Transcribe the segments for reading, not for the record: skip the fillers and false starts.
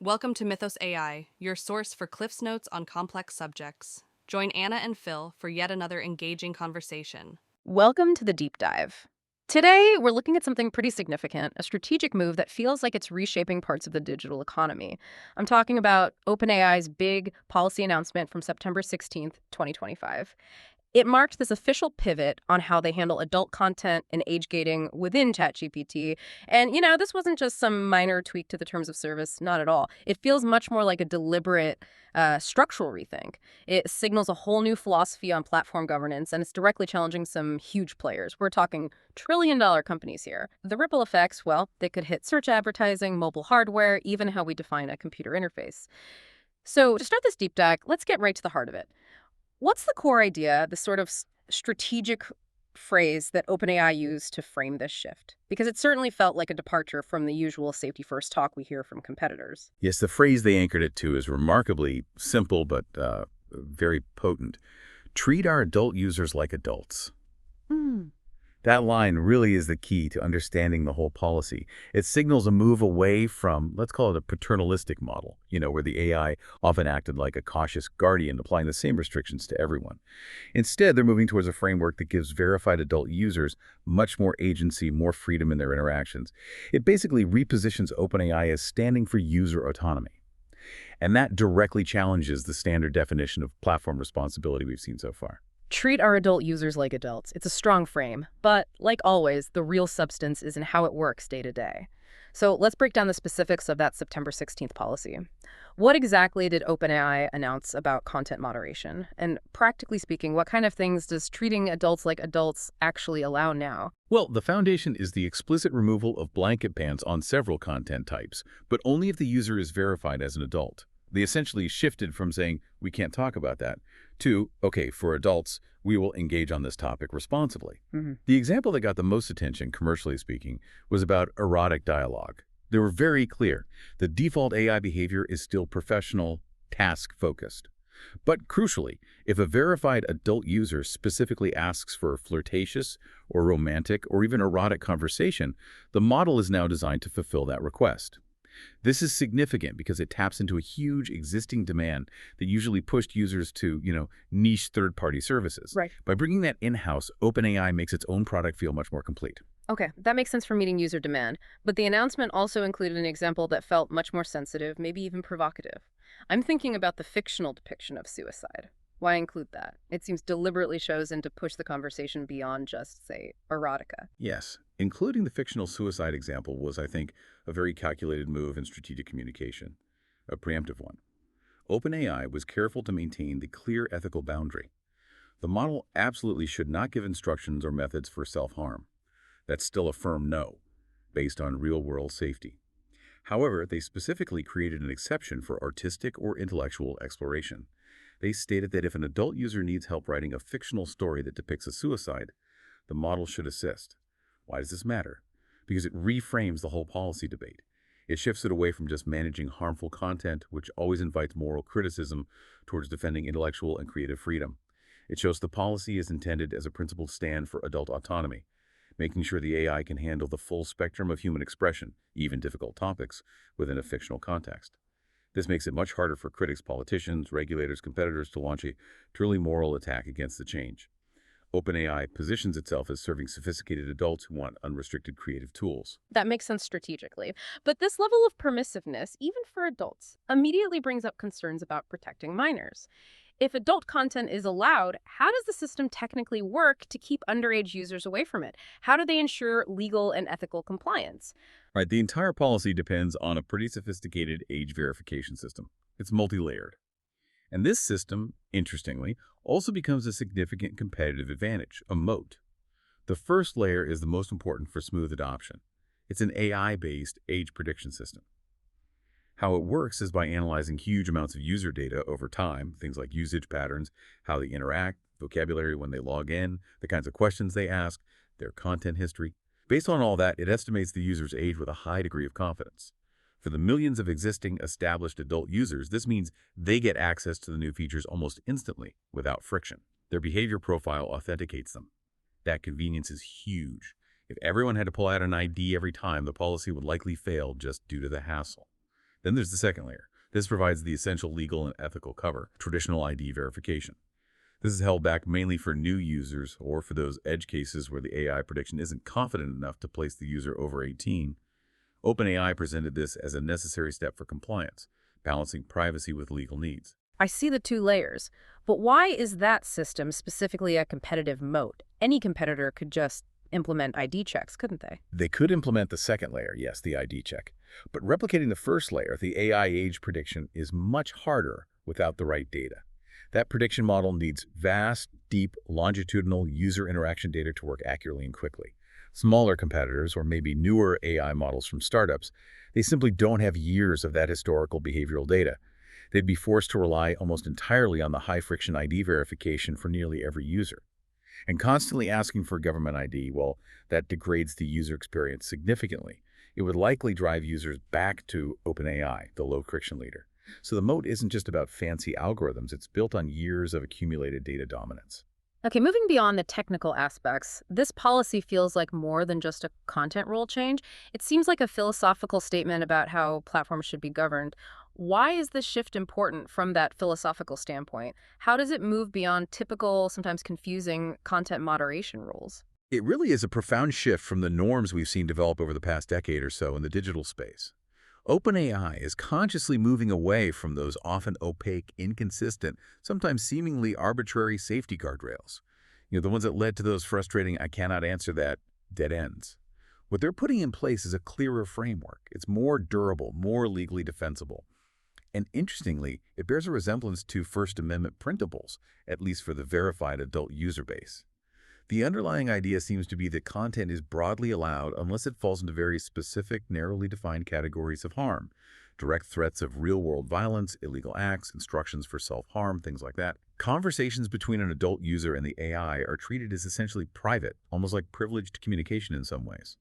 Welcome to Mythos AI, your source for Cliff's Notes on complex subjects. Join Anna and Phil for yet another engaging conversation. Welcome to the deep dive. Today, we're looking at something pretty significant, a strategic move that feels like it's reshaping parts of the digital economy. I'm talking about OpenAI's big policy announcement from September 16th, 2025. It marked this official pivot on how they handle adult content and age gating within ChatGPT. And, this wasn't just some minor tweak to the terms of service, not at all. It feels much more like a deliberate structural rethink. It signals a whole new philosophy on platform governance, and it's directly challenging some huge players. We're talking trillion-dollar companies here. The ripple effects, well, they could hit search advertising, mobile hardware, even how we define a computer interface. So to start this deep dive, let's get right to the heart of it. What's the core idea, the sort of strategic phrase that OpenAI used to frame this shift? Because it certainly felt like a departure from the usual safety-first talk we hear from competitors. Yes, the phrase they anchored it to is remarkably simple but very potent. Treat our adult users like adults. Hmm. That line really is the key to understanding the whole policy. It signals a move away from, let's call it a paternalistic model, where the AI often acted like a cautious guardian applying the same restrictions to everyone. Instead, they're moving towards a framework that gives verified adult users much more agency, more freedom in their interactions. It basically repositions OpenAI as standing for user autonomy. And that directly challenges the standard definition of platform responsibility we've seen so far. Treat our adult users like adults. It's a strong frame, but like always, the real substance is in how it works day to day. So let's break down the specifics of that September 16th policy. What exactly did OpenAI announce about content moderation? And practically speaking, what kind of things does treating adults like adults actually allow now? Well, the foundation is the explicit removal of blanket bans on several content types, but only if the user is verified as an adult. They essentially shifted from saying, we can't talk about that, to, okay, for adults, we will engage on this topic responsibly. The example that got the most attention, commercially speaking, was about erotic dialogue. They were very clear. The default AI behavior is still professional, task-focused. But crucially, if a verified adult user specifically asks for a flirtatious or romantic or even erotic conversation, the model is now designed to fulfill that request. This is significant because it taps into a huge existing demand that usually pushed users to, niche third-party services. Right. By bringing that in-house, OpenAI makes its own product feel much more complete. Okay, that makes sense for meeting user demand. But the announcement also included an example that felt much more sensitive, maybe even provocative. I'm thinking about the fictional depiction of suicide. Why include that? It seems deliberately chosen to push the conversation beyond just, say, erotica. Yes, including the fictional suicide example was, I think, a very calculated move in strategic communication, a preemptive one. OpenAI was careful to maintain the clear ethical boundary. The model absolutely should not give instructions or methods for self-harm. That's still a firm no, based on real-world safety. However, they specifically created an exception for artistic or intellectual exploration. They stated that if an adult user needs help writing a fictional story that depicts a suicide, the model should assist. Why does this matter? Because it reframes the whole policy debate. It shifts it away from just managing harmful content, which always invites moral criticism, towards defending intellectual and creative freedom. It shows the policy is intended as a principled stand for adult autonomy, making sure the AI can handle the full spectrum of human expression, even difficult topics, within a fictional context. This makes it much harder for critics, politicians, regulators, competitors to launch a truly moral attack against the change. OpenAI positions itself as serving sophisticated adults who want unrestricted creative tools. That makes sense strategically. But this level of permissiveness, even for adults, immediately brings up concerns about protecting minors. If adult content is allowed, how does the system technically work to keep underage users away from it? How do they ensure legal and ethical compliance? Right, the entire policy depends on a pretty sophisticated age verification system. It's multi-layered. And this system, interestingly, also becomes a significant competitive advantage, a moat. The first layer is the most important for smooth adoption. It's an AI-based age prediction system. How it works is by analyzing huge amounts of user data over time, things like usage patterns, how they interact, vocabulary when they log in, the kinds of questions they ask, their content history. Based on all that, it estimates the user's age with a high degree of confidence. For the millions of existing established adult users, this means they get access to the new features almost instantly, without friction. Their behavior profile authenticates them. That convenience is huge. If everyone had to pull out an ID every time, the policy would likely fail just due to the hassle. Then there's the second layer. This provides the essential legal and ethical cover, traditional ID verification. This is held back mainly for new users or for those edge cases where the AI prediction isn't confident enough to place the user over 18. OpenAI presented this as a necessary step for compliance, balancing privacy with legal needs. I see the two layers, but why is that system specifically a competitive moat? Any competitor could just implement ID checks, couldn't they? They could implement the second layer, yes, the ID check. But replicating the first layer, the AI age prediction, is much harder without the right data. That prediction model needs vast, deep, longitudinal user interaction data to work accurately and quickly. Smaller competitors, or maybe newer AI models from startups, they simply don't have years of that historical behavioral data. They'd be forced to rely almost entirely on the high-friction ID verification for nearly every user. And constantly asking for government ID, well, that degrades the user experience significantly. It would likely drive users back to OpenAI, the low-friction leader. So the moat isn't just about fancy algorithms, it's built on years of accumulated data dominance. Okay, moving beyond the technical aspects, this policy feels like more than just a content rule change. It seems like a philosophical statement about how platforms should be governed. Why is this shift important from that philosophical standpoint? How does it move beyond typical, sometimes confusing, content moderation rules? It really is a profound shift from the norms we've seen develop over the past decade or so in the digital space. OpenAI is consciously moving away from those often opaque, inconsistent, sometimes seemingly arbitrary safety guardrails. The ones that led to those frustrating "I cannot answer that" dead ends. What they're putting in place is a clearer framework. It's more durable, more legally defensible. And interestingly, it bears a resemblance to First Amendment principles, at least for the verified adult user base. The underlying idea seems to be that content is broadly allowed unless it falls into very specific, narrowly defined categories of harm. Direct threats of real-world violence, illegal acts, instructions for self-harm, things like that. Conversations between an adult user and the AI are treated as essentially private, almost like privileged communication in some ways.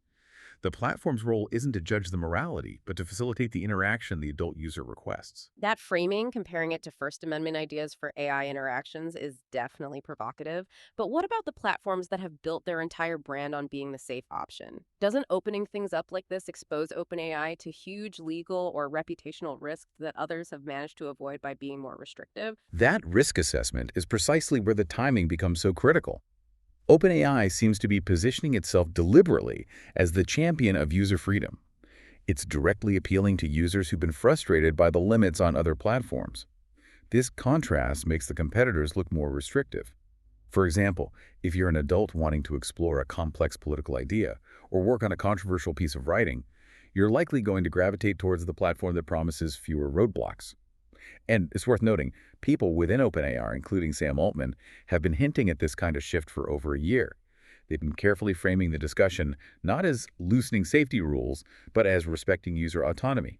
The platform's role isn't to judge the morality, but to facilitate the interaction the adult user requests. That framing, comparing it to First Amendment ideas for AI interactions, is definitely provocative. But what about the platforms that have built their entire brand on being the safe option? Doesn't opening things up like this expose OpenAI to huge legal or reputational risks that others have managed to avoid by being more restrictive? That risk assessment is precisely where the timing becomes so critical. OpenAI seems to be positioning itself deliberately as the champion of user freedom. It's directly appealing to users who've been frustrated by the limits on other platforms. This contrast makes the competitors look more restrictive. For example, if you're an adult wanting to explore a complex political idea or work on a controversial piece of writing, you're likely going to gravitate towards the platform that promises fewer roadblocks. And it's worth noting, people within OpenAI, including Sam Altman, have been hinting at this kind of shift for over a year. They've been carefully framing the discussion not as loosening safety rules, but as respecting user autonomy.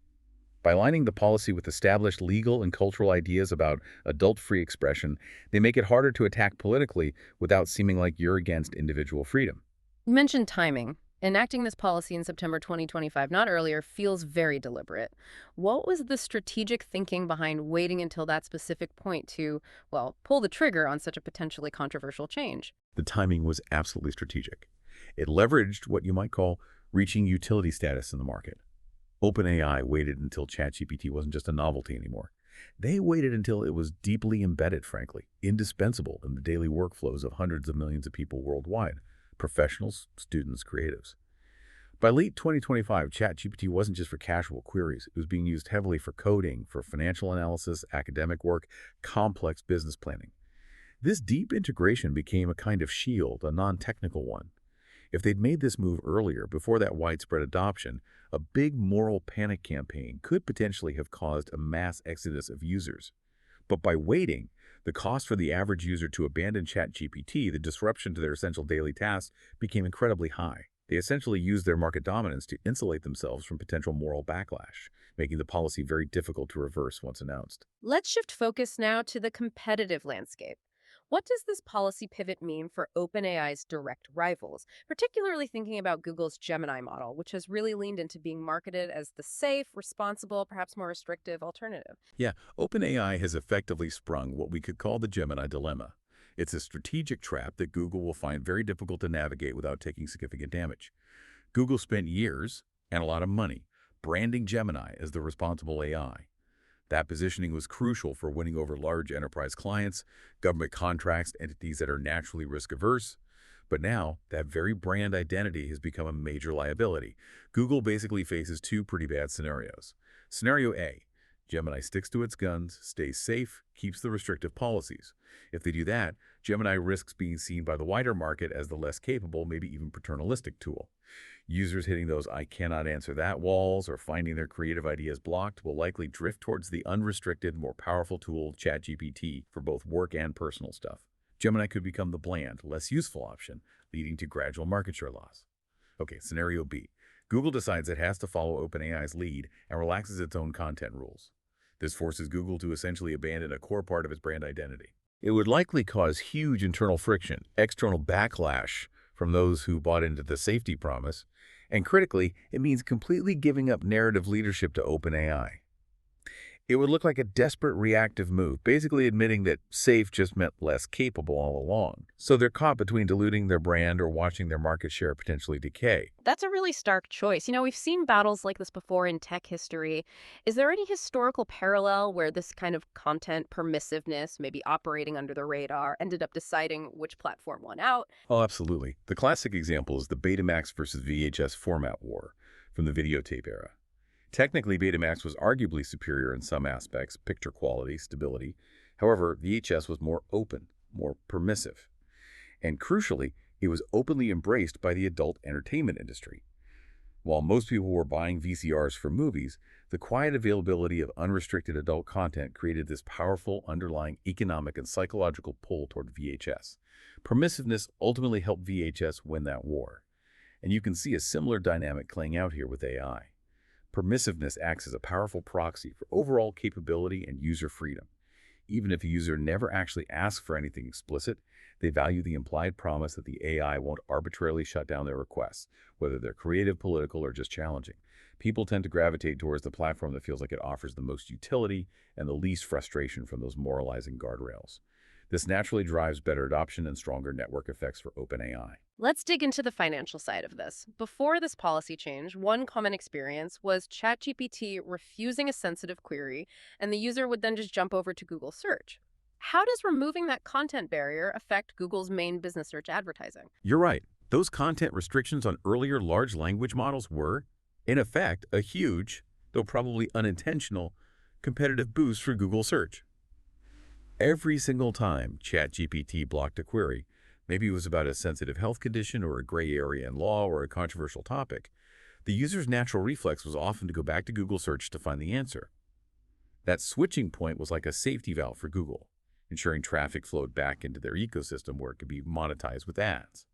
By aligning the policy with established legal and cultural ideas about adult-free expression, they make it harder to attack politically without seeming like you're against individual freedom. You mentioned timing. Enacting this policy in September 2025, not earlier, feels very deliberate. What was the strategic thinking behind waiting until that specific point to, well, pull the trigger on such a potentially controversial change? The timing was absolutely strategic. It leveraged what you might call reaching utility status in the market. OpenAI waited until ChatGPT wasn't just a novelty anymore. They waited until it was deeply embedded, frankly, indispensable in the daily workflows of hundreds of millions of people worldwide. Professionals, students, creatives. By late 2025, ChatGPT wasn't just for casual queries. It was being used heavily for coding, for financial analysis, academic work, complex business planning. This deep integration became a kind of shield, a non-technical one. If they'd made this move earlier, before that widespread adoption, a big moral panic campaign could potentially have caused a mass exodus of users. But by waiting, the cost for the average user to abandon ChatGPT, the disruption to their essential daily tasks, became incredibly high. They essentially used their market dominance to insulate themselves from potential moral backlash, making the policy very difficult to reverse once announced. Let's shift focus now to the competitive landscape. What does this policy pivot mean for OpenAI's direct rivals, particularly thinking about Google's Gemini model, which has really leaned into being marketed as the safe, responsible, perhaps more restrictive alternative? Yeah, OpenAI has effectively sprung what we could call the Gemini dilemma. It's a strategic trap that Google will find very difficult to navigate without taking significant damage. Google spent years and a lot of money branding Gemini as the responsible AI. That positioning was crucial for winning over large enterprise clients, government contracts, entities that are naturally risk-averse. But now, that very brand identity has become a major liability. Google basically faces two pretty bad scenarios. Scenario A, Gemini sticks to its guns, stays safe, keeps the restrictive policies. If they do that, Gemini risks being seen by the wider market as the less capable, maybe even paternalistic tool. Users hitting those "I cannot answer that" walls or finding their creative ideas blocked will likely drift towards the unrestricted, more powerful tool ChatGPT for both work and personal stuff. Gemini could become the bland, less useful option, leading to gradual market share loss. Okay, scenario B. Google decides it has to follow OpenAI's lead and relaxes its own content rules. This forces Google to essentially abandon a core part of its brand identity. It would likely cause huge internal friction, external backlash from those who bought into the safety promise, and critically, it means completely giving up narrative leadership to OpenAI. It would look like a desperate reactive move, basically admitting that safe just meant less capable all along. So they're caught between diluting their brand or watching their market share potentially decay. That's a really stark choice. We've seen battles like this before in tech history. Is there any historical parallel where this kind of content permissiveness, maybe operating under the radar, ended up deciding which platform won out? Oh, absolutely. The classic example is the Betamax versus VHS format war from the videotape era. Technically, Betamax was arguably superior in some aspects, picture quality, stability. However, VHS was more open, more permissive. And crucially, it was openly embraced by the adult entertainment industry. While most people were buying VCRs for movies, the quiet availability of unrestricted adult content created this powerful underlying economic and psychological pull toward VHS. Permissiveness ultimately helped VHS win that war. And you can see a similar dynamic playing out here with AI. Permissiveness acts as a powerful proxy for overall capability and user freedom. Even if a user never actually asks for anything explicit, they value the implied promise that the AI won't arbitrarily shut down their requests, whether they're creative, political, or just challenging. People tend to gravitate towards the platform that feels like it offers the most utility and the least frustration from those moralizing guardrails. This naturally drives better adoption and stronger network effects for OpenAI. Let's dig into the financial side of this. Before this policy change, one common experience was ChatGPT refusing a sensitive query, and the user would then just jump over to Google Search. How does removing that content barrier affect Google's main business search advertising? You're right. Those content restrictions on earlier large language models were, in effect, a huge, though probably unintentional, competitive boost for Google Search. Every single time ChatGPT blocked a query, maybe it was about a sensitive health condition or a gray area in law or a controversial topic, the user's natural reflex was often to go back to Google Search to find the answer. That switching point was like a safety valve for Google, ensuring traffic flowed back into their ecosystem where it could be monetized with ads.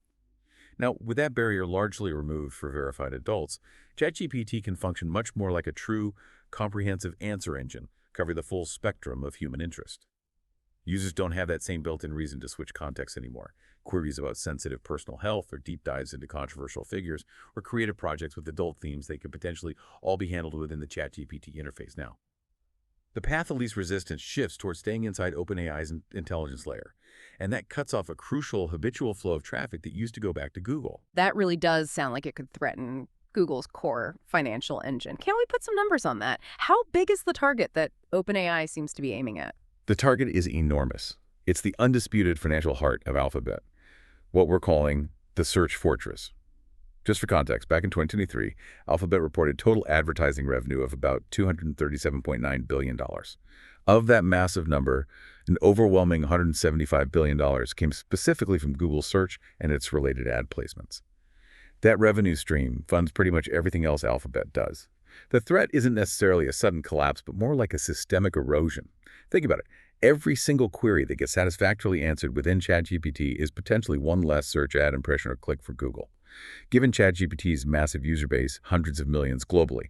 Now, with that barrier largely removed for verified adults, ChatGPT can function much more like a true, comprehensive answer engine, covering the full spectrum of human interest. Users don't have that same built-in reason to switch context anymore. Queries about sensitive personal health or deep dives into controversial figures or creative projects with adult themes they could potentially all be handled within the ChatGPT interface now. The path of least resistance shifts towards staying inside OpenAI's intelligence layer, and that cuts off a crucial habitual flow of traffic that used to go back to Google. That really does sound like it could threaten Google's core financial engine. Can we put some numbers on that? How big is the target that OpenAI seems to be aiming at? The target is enormous. It's the undisputed financial heart of Alphabet, what we're calling the search fortress. Just for context, back in 2023, Alphabet reported total advertising revenue of about $237.9 billion. Of that massive number, an overwhelming $175 billion came specifically from Google Search and its related ad placements. That revenue stream funds pretty much everything else Alphabet does. The threat isn't necessarily a sudden collapse, but more like a systemic erosion. Think about it. Every single query that gets satisfactorily answered within ChatGPT is potentially one less search ad impression or click for Google. Given ChatGPT's massive user base, hundreds of millions globally,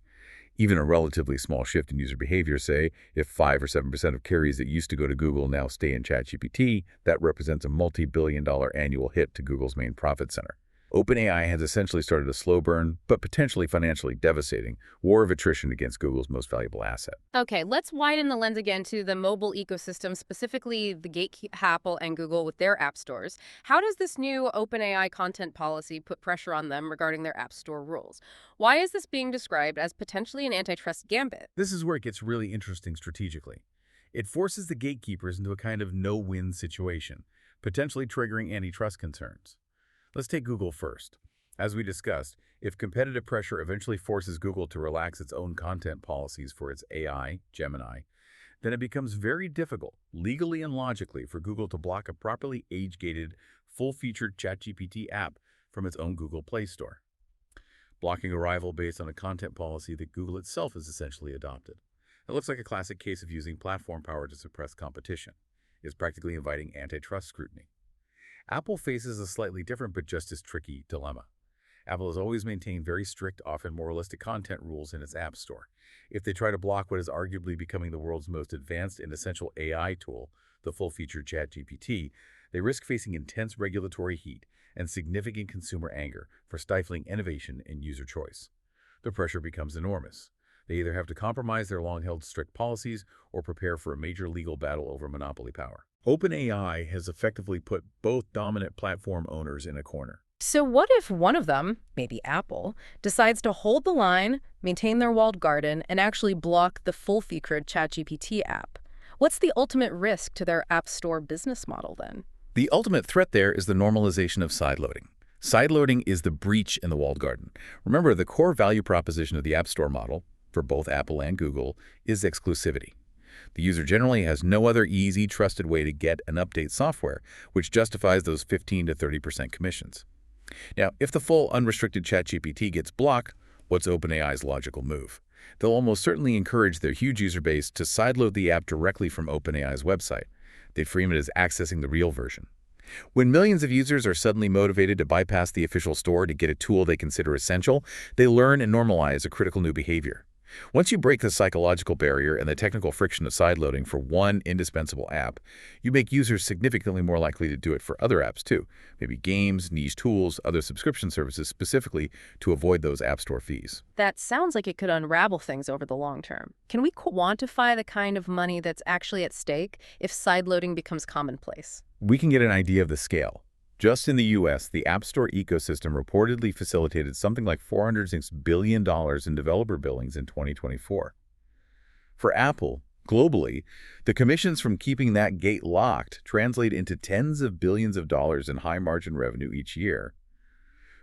even a relatively small shift in user behavior, say, if 5 or 7% of queries that used to go to Google now stay in ChatGPT, that represents a multi-billion-dollar annual hit to Google's main profit center. OpenAI has essentially started a slow burn, but potentially financially devastating, war of attrition against Google's most valuable asset. Okay, let's widen the lens again to the mobile ecosystem, specifically the gatekeep Apple and Google with their app stores. How does this new OpenAI content policy put pressure on them regarding their app store rules? Why is this being described as potentially an antitrust gambit? This is where it gets really interesting strategically. It forces the gatekeepers into a kind of no-win situation, potentially triggering antitrust concerns. Let's take Google first. As we discussed, if competitive pressure eventually forces Google to relax its own content policies for its AI, Gemini, then it becomes very difficult, legally and logically, for Google to block a properly age-gated, full-featured ChatGPT app from its own Google Play Store. Blocking a rival based on a content policy that Google itself has essentially adopted. It looks like a classic case of using platform power to suppress competition. It's practically inviting antitrust scrutiny. Apple faces a slightly different but just as tricky dilemma. Apple has always maintained very strict, often moralistic content rules in its App Store. If they try to block what is arguably becoming the world's most advanced and essential AI tool, the full-featured ChatGPT, they risk facing intense regulatory heat and significant consumer anger for stifling innovation and user choice. The pressure becomes enormous. They either have to compromise their long-held strict policies or prepare for a major legal battle over monopoly power. OpenAI has effectively put both dominant platform owners in a corner. So what if one of them, maybe Apple, decides to hold the line, maintain their walled garden, and actually block the full-featured ChatGPT app? What's the ultimate risk to their App Store business model then? The ultimate threat there is the normalization of sideloading. Sideloading is the breach in the walled garden. Remember, the core value proposition of the App Store model, for both Apple and Google, is exclusivity. The user generally has no other easy, trusted way to get and update software, which justifies those 15 to 30% commissions. Now, if the full unrestricted ChatGPT gets blocked, what's OpenAI's logical move? They'll almost certainly encourage their huge user base to sideload the app directly from OpenAI's website. They frame it as accessing the real version. When millions of users are suddenly motivated to bypass the official store to get a tool they consider essential, they learn and normalize a critical new behavior. Once you break the psychological barrier and the technical friction of sideloading for one indispensable app, you make users significantly more likely to do it for other apps too, maybe games, niche tools, other subscription services specifically to avoid those App Store fees. That sounds like it could unravel things over the long term. Can we quantify the kind of money that's actually at stake if sideloading becomes commonplace? We can get an idea of the scale. Just in the U.S., the App Store ecosystem reportedly facilitated something like $406 billion in developer billings in 2024. For Apple, globally, the commissions from keeping that gate locked translate into tens of billions of dollars in high-margin revenue each year.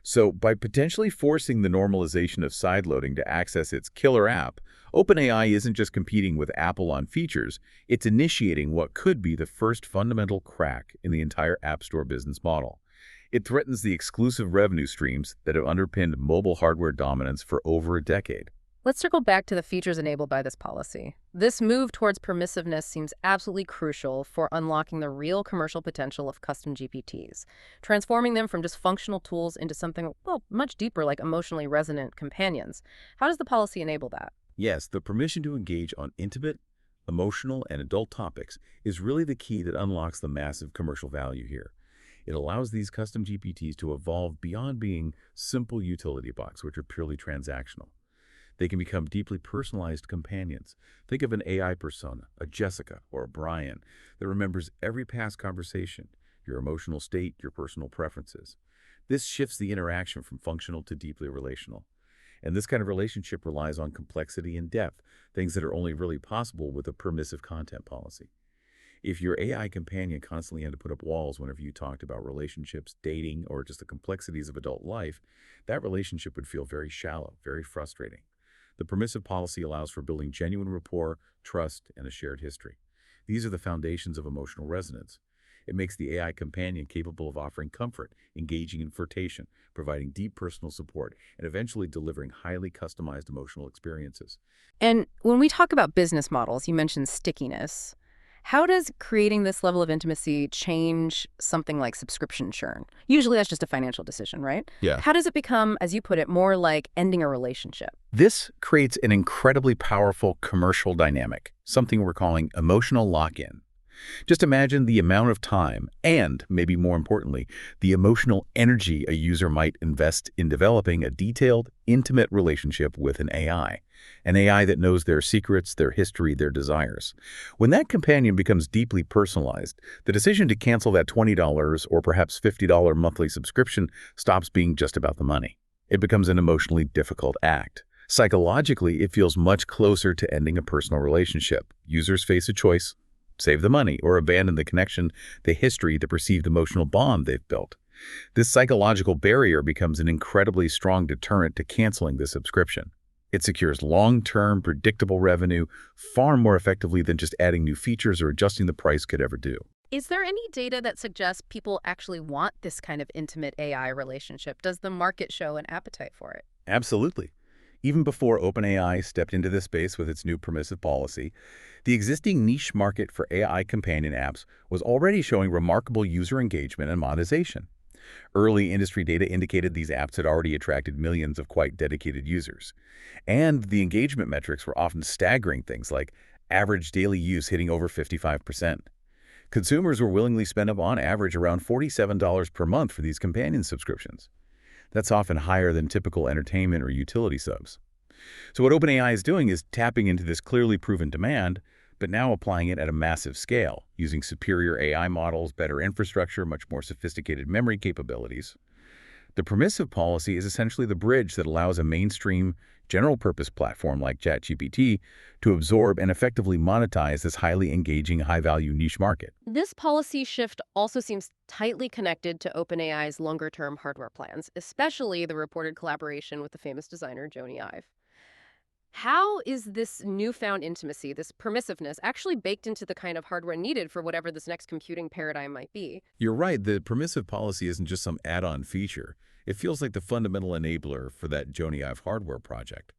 So, by potentially forcing the normalization of sideloading to access its killer app, OpenAI isn't just competing with Apple on features, it's initiating what could be the first fundamental crack in the entire App Store business model. It threatens the exclusive revenue streams that have underpinned mobile hardware dominance for over a decade. Let's circle back to the features enabled by this policy. This move towards permissiveness seems absolutely crucial for unlocking the real commercial potential of custom GPTs, transforming them from just functional tools into something, well, much deeper like emotionally resonant companions. How does the policy enable that? Yes, the permission to engage on intimate, emotional, and adult topics is really the key that unlocks the massive commercial value here. It allows these custom GPTs to evolve beyond being simple utility box, which are purely transactional. They can become deeply personalized companions. Think of an AI persona, a Jessica or a Brian, that remembers every past conversation, your emotional state, your personal preferences. This shifts the interaction from functional to deeply relational. And this kind of relationship relies on complexity and depth, things that are only really possible with a permissive content policy. If your AI companion constantly had to put up walls whenever you talked about relationships, dating, or just the complexities of adult life, that relationship would feel very shallow, very frustrating. The permissive policy allows for building genuine rapport, trust, and a shared history. These are the foundations of emotional resonance. It makes the AI companion capable of offering comfort, engaging in flirtation, providing deep personal support, and eventually delivering highly customized emotional experiences. And when we talk about business models, you mentioned stickiness. How does creating this level of intimacy change something like subscription churn? Usually that's just a financial decision, right? Yeah. How does it become, as you put it, more like ending a relationship? This creates an incredibly powerful commercial dynamic, something we're calling emotional lock-in. Just imagine the amount of time and, maybe more importantly, the emotional energy a user might invest in developing a detailed, intimate relationship with an AI that knows their secrets, their history, their desires. When that companion becomes deeply personalized, the decision to cancel that $20 or perhaps $50 monthly subscription stops being just about the money. It becomes an emotionally difficult act. Psychologically, it feels much closer to ending a personal relationship. Users face a choice: save the money or abandon the connection, the history, the perceived emotional bond they've built. This psychological barrier becomes an incredibly strong deterrent to canceling the subscription. It secures long-term, predictable revenue far more effectively than just adding new features or adjusting the price could ever do. Is there any data that suggests people actually want this kind of intimate AI relationship? Does the market show an appetite for it? Absolutely. Even before OpenAI stepped into this space with its new permissive policy, the existing niche market for AI companion apps was already showing remarkable user engagement and monetization. Early industry data indicated these apps had already attracted millions of quite dedicated users. And the engagement metrics were often staggering, things like average daily use hitting over 55%. Consumers were willingly spend on average around $47 per month for these companion subscriptions. That's often higher than typical entertainment or utility subs. So what OpenAI is doing is tapping into this clearly proven demand, but now applying it at a massive scale, using superior AI models, better infrastructure, much more sophisticated memory capabilities. The permissive policy is essentially the bridge that allows a mainstream, general-purpose platform like ChatGPT to absorb and effectively monetize this highly engaging, high-value niche market. This policy shift also seems tightly connected to OpenAI's longer-term hardware plans, especially the reported collaboration with the famous designer Jony Ive. How is this newfound intimacy, this permissiveness, actually baked into the kind of hardware needed for whatever this next computing paradigm might be? You're right, the permissive policy isn't just some add-on feature. It feels like the fundamental enabler for that Jony Ive hardware project.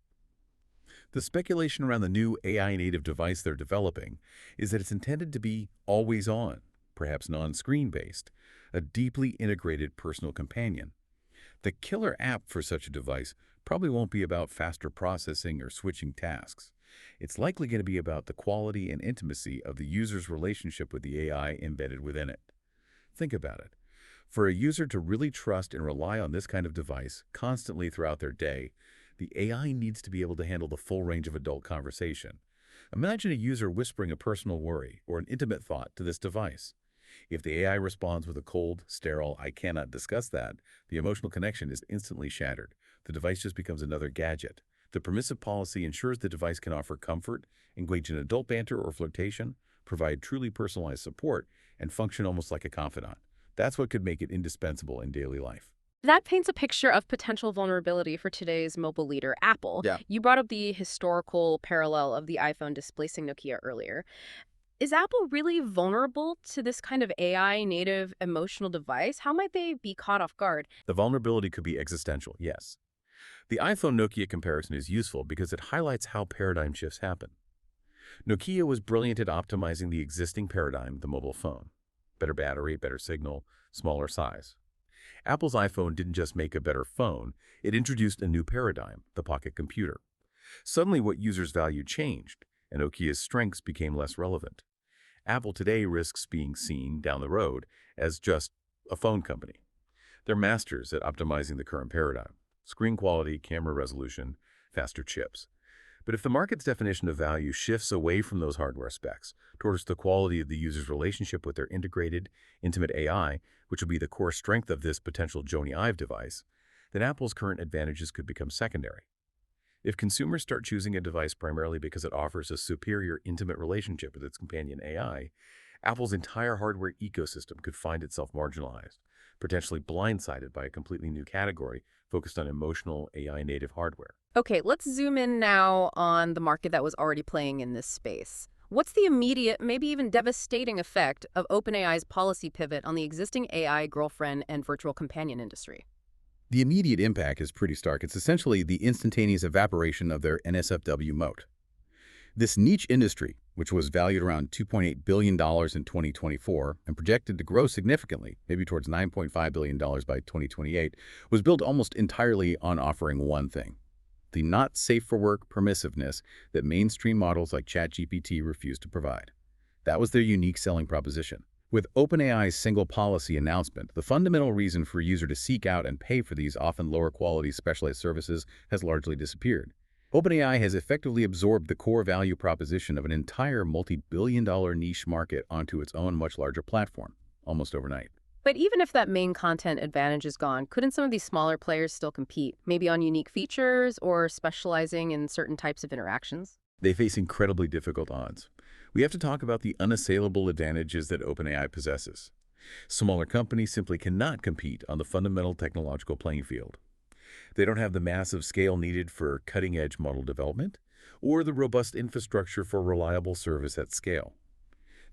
The speculation around the new AI-native device they're developing is that it's intended to be always on, perhaps non-screen based, a deeply integrated personal companion. The killer app for such a device probably won't be about faster processing or switching tasks. It's likely going to be about the quality and intimacy of the user's relationship with the AI embedded within it. Think about it. For a user to really trust and rely on this kind of device constantly throughout their day, the AI needs to be able to handle the full range of adult conversation. Imagine a user whispering a personal worry or an intimate thought to this device. If the AI responds with a cold, sterile, "I cannot discuss that," the emotional connection is instantly shattered. The device just becomes another gadget. The permissive policy ensures the device can offer comfort, engage in adult banter or flirtation, provide truly personalized support, and function almost like a confidant. That's what could make it indispensable in daily life. That paints a picture of potential vulnerability for today's mobile leader, Apple. Yeah. You brought up the historical parallel of the iPhone displacing Nokia earlier. Is Apple really vulnerable to this kind of AI native emotional device? How might they be caught off guard? The vulnerability could be existential, yes. The iPhone-Nokia comparison is useful because it highlights how paradigm shifts happen. Nokia was brilliant at optimizing the existing paradigm, the mobile phone. Better battery, better signal, smaller size. Apple's iPhone didn't just make a better phone, it introduced a new paradigm, the pocket computer. Suddenly what users valued changed, and Nokia's strengths became less relevant. Apple today risks being seen down the road as just a phone company. They're masters at optimizing the current paradigm: screen quality, camera resolution, faster chips. But if the market's definition of value shifts away from those hardware specs towards the quality of the user's relationship with their integrated, intimate AI, which will be the core strength of this potential Jony Ive device, then Apple's current advantages could become secondary. If consumers start choosing a device primarily because it offers a superior, intimate relationship with its companion AI, Apple's entire hardware ecosystem could find itself marginalized, potentially blindsided by a completely new category focused on emotional AI-native hardware. Okay, let's zoom in now on the market that was already playing in this space. What's the immediate, maybe even devastating effect of OpenAI's policy pivot on the existing AI girlfriend and virtual companion industry? The immediate impact is pretty stark. It's essentially the instantaneous evaporation of their NSFW moat. This niche industry, which was valued around $2.8 billion in 2024 and projected to grow significantly, maybe towards $9.5 billion by 2028, was built almost entirely on offering one thing: the not safe for work permissiveness that mainstream models like ChatGPT refuse to provide. That was their unique selling proposition. With OpenAI's single policy announcement, the fundamental reason for a user to seek out and pay for these often lower-quality specialized services has largely disappeared. OpenAI has effectively absorbed the core value proposition of an entire multi-billion-dollar niche market onto its own much larger platform, almost overnight. But even if that main content advantage is gone, couldn't some of these smaller players still compete, maybe on unique features or specializing in certain types of interactions? They face incredibly difficult odds. We have to talk about the unassailable advantages that OpenAI possesses. Smaller companies simply cannot compete on the fundamental technological playing field. They don't have the massive scale needed for cutting-edge model development or the robust infrastructure for reliable service at scale.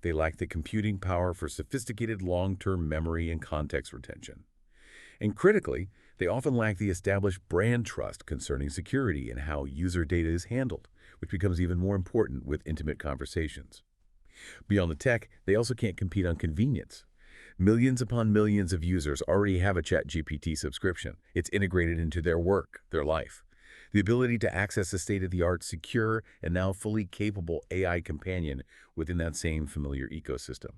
They lack the computing power for sophisticated long-term memory and context retention. And critically, they often lack the established brand trust concerning security and how user data is handled, which becomes even more important with intimate conversations. Beyond the tech, they also can't compete on convenience. Millions upon millions of users already have a ChatGPT subscription. It's integrated into their work, their life. The ability to access a state-of-the-art, secure, and now fully capable AI companion within that same familiar ecosystem.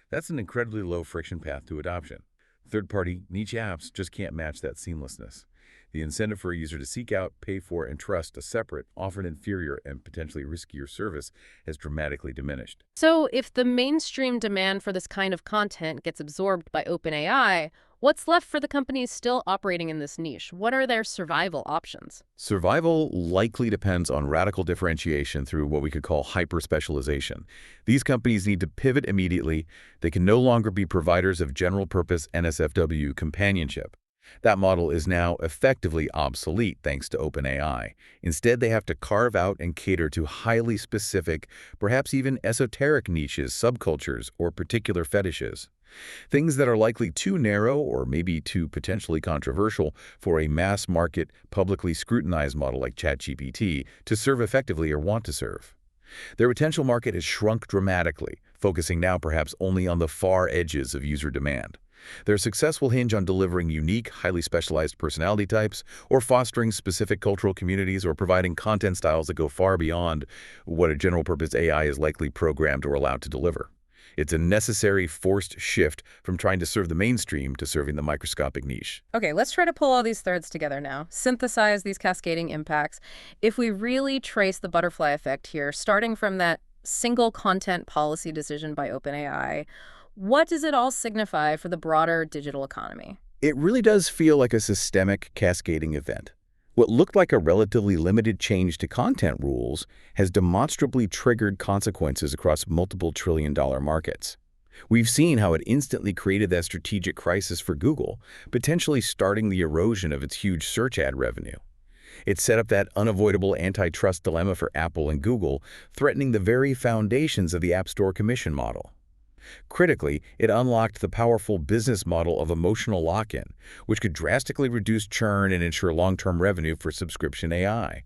That's an incredibly low-friction path to adoption. Third-party, niche apps just can't match that seamlessness. The incentive for a user to seek out, pay for, and trust a separate, often inferior, and potentially riskier service has dramatically diminished. So if the mainstream demand for this kind of content gets absorbed by OpenAI, what's left for the companies still operating in this niche? What are their survival options? Survival likely depends on radical differentiation through what we could call hyper-specialization. These companies need to pivot immediately. They can no longer be providers of general-purpose NSFW companionship. That model is now effectively obsolete thanks to OpenAI. Instead, they have to carve out and cater to highly specific, perhaps even esoteric niches, subcultures, or particular fetishes. Things that are likely too narrow or maybe too potentially controversial for a mass-market, publicly scrutinized model like ChatGPT to serve effectively or want to serve. Their potential market has shrunk dramatically, focusing now perhaps only on the far edges of user demand. Their success will hinge on delivering unique, highly specialized personality types, or fostering specific cultural communities, or providing content styles that go far beyond what a general-purpose AI is likely programmed or allowed to deliver. It's a necessary, forced shift from trying to serve the mainstream to serving the microscopic niche. Okay, let's try to pull all these threads together now, synthesize these cascading impacts. If we really trace the butterfly effect here, starting from that single content policy decision by OpenAI, what does it all signify for the broader digital economy? It really does feel like a systemic, cascading event. What looked like a relatively limited change to content rules has demonstrably triggered consequences across multiple trillion-dollar markets. We've seen how it instantly created that strategic crisis for Google, potentially starting the erosion of its huge search ad revenue. It set up that unavoidable antitrust dilemma for Apple and Google, threatening the very foundations of the App Store commission model. Critically, it unlocked the powerful business model of emotional lock-in, which could drastically reduce churn and ensure long-term revenue for subscription AI.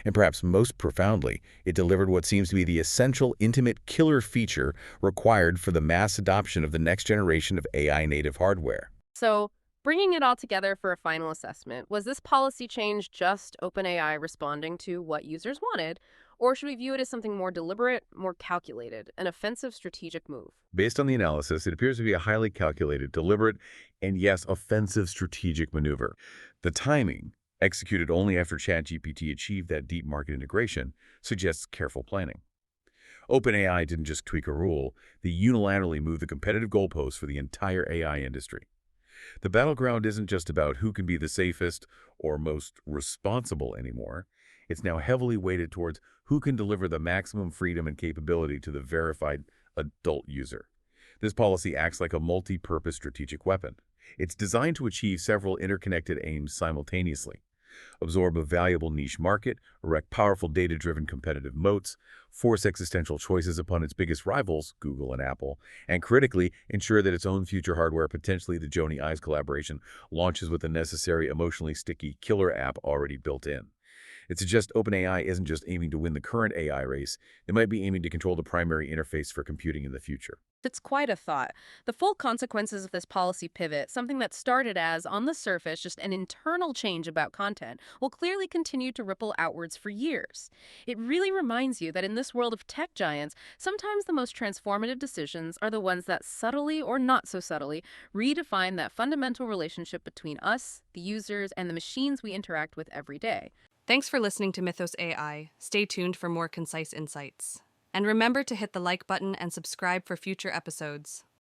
And perhaps most profoundly, it delivered what seems to be the essential intimate killer feature required for the mass adoption of the next generation of AI-native hardware. So, bringing it all together for a final assessment, was this policy change just OpenAI responding to what users wanted? Or should we view it as something more deliberate, more calculated, an offensive strategic move? Based on the analysis, it appears to be a highly calculated, deliberate, and yes, offensive strategic maneuver. The timing, executed only after ChatGPT achieved that deep market integration, suggests careful planning. OpenAI didn't just tweak a rule, they unilaterally moved the competitive goalposts for the entire AI industry. The battleground isn't just about who can be the safest or most responsible anymore. It's now heavily weighted towards who can deliver the maximum freedom and capability to the verified adult user. This policy acts like a multi-purpose strategic weapon. It's designed to achieve several interconnected aims simultaneously: absorb a valuable niche market, erect powerful data-driven competitive moats, force existential choices upon its biggest rivals, Google and Apple, and critically, ensure that its own future hardware, potentially the OpenAI's collaboration, launches with the necessary emotionally sticky killer app already built in. It suggests OpenAI isn't just aiming to win the current AI race, it might be aiming to control the primary interface for computing in the future. It's quite a thought. The full consequences of this policy pivot, something that started as, on the surface, just an internal change about content, will clearly continue to ripple outwards for years. It really reminds you that in this world of tech giants, sometimes the most transformative decisions are the ones that subtly or not so subtly redefine that fundamental relationship between us, the users, and the machines we interact with every day. Thanks for listening to Mythos AI. Stay tuned for more concise insights. And remember to hit the like button and subscribe for future episodes.